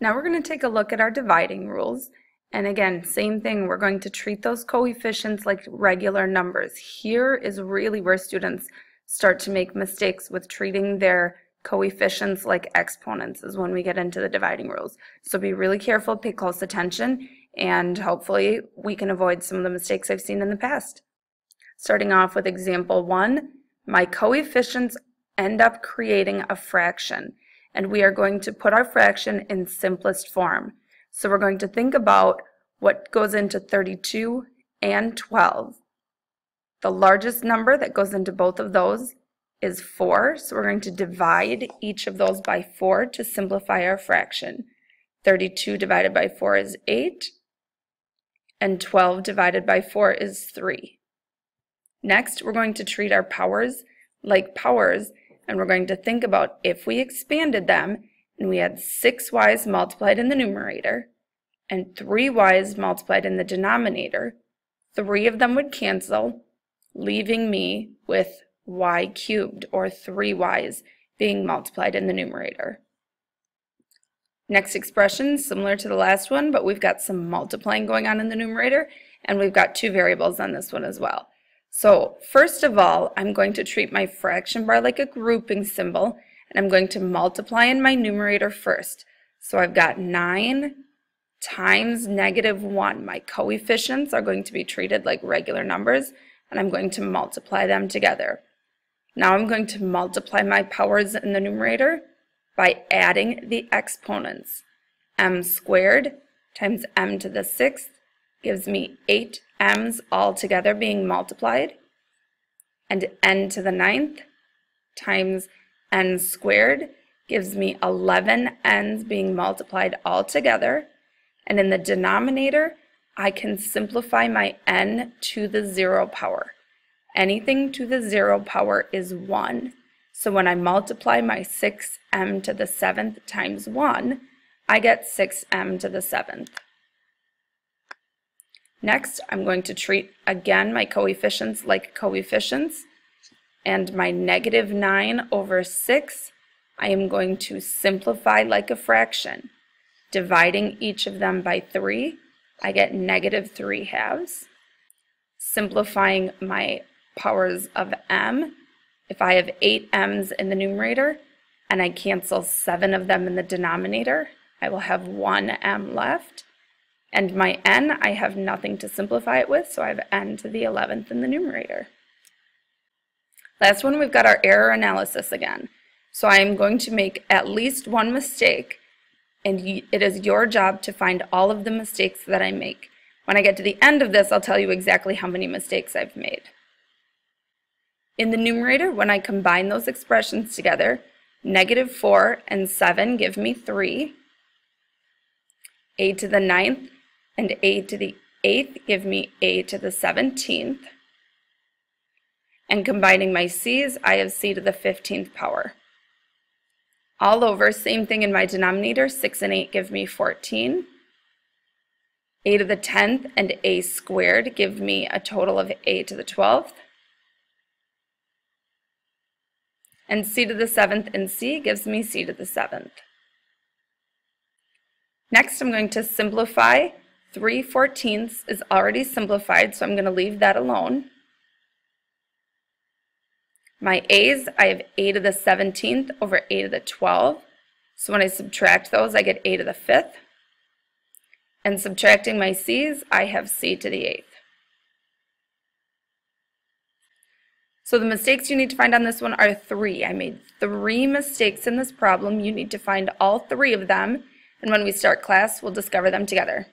Now we're going to take a look at our dividing rules. And again, same thing, we're going to treat those coefficients like regular numbers. Here is really where students start to make mistakes with treating their coefficients like exponents, is when we get into the dividing rules. So be really careful, pay close attention, and hopefully we can avoid some of the mistakes I've seen in the past. Starting off with example 1, my coefficients end up creating a fraction, and we are going to put our fraction in simplest form. So we're going to think about what goes into 32 and 12. The largest number that goes into both of those is 4, so we're going to divide each of those by 4 to simplify our fraction. 32 divided by 4 is 8, and 12 divided by 4 is 3. Next, we're going to treat our powers like powers, and we're going to think about if we expanded them and we had 6y's multiplied in the numerator and 3y's multiplied in the denominator, 3 of them would cancel, leaving me with y cubed, or 3y's, being multiplied in the numerator. Next expression, similar to the last one, but we've got some multiplying going on in the numerator, and we've got 2 variables on this one as well. So first of all, I'm going to treat my fraction bar like a grouping symbol, and I'm going to multiply in my numerator first. So I've got 9 times -1. My coefficients are going to be treated like regular numbers, and I'm going to multiply them together. Now I'm going to multiply my powers in the numerator by adding the exponents. M squared times m to the 6th gives me 8m's all together being multiplied, and n to the 9th times n squared gives me 11n's being multiplied all together, and in the denominator I can simplify my n to the 0 power. Anything to the 0 power is 1, so when I multiply my 6m to the 7th times 1, I get 6m to the 7th. Next, I'm going to treat again my coefficients like coefficients, and my -9 over 6 I am going to simplify like a fraction. Dividing each of them by 3, I get -3/2. Simplifying my powers of m, if I have 8m's in the numerator and I cancel 7 of them in the denominator, I will have 1m left. And my n, I have nothing to simplify it with, so I have n to the 11th in the numerator. Last one, we've got our error analysis again. So I am going to make at least one mistake, and it is your job to find all of the mistakes that I make. When I get to the end of this, I'll tell you exactly how many mistakes I've made. In the numerator, when I combine those expressions together, -4 and 7 give me 3. A to the 9th and a to the 8th give me a to the 17th. And combining my c's, I have c to the 15th power. All over, same thing in my denominator, 6 and 8 give me 14. A to the 10th and a squared give me a total of a to the 12th. And c to the 7th and c gives me c to the 7th. Next, I'm going to simplify. 3/14 is already simplified, so I'm going to leave that alone. My a's, I have a to the 17th over a to the 12th. So when I subtract those, I get a to the 5th. And subtracting my c's, I have c to the 8th. So the mistakes you need to find on this one are 3. I made 3 mistakes in this problem. You need to find all 3 of them. And when we start class, we'll discover them together.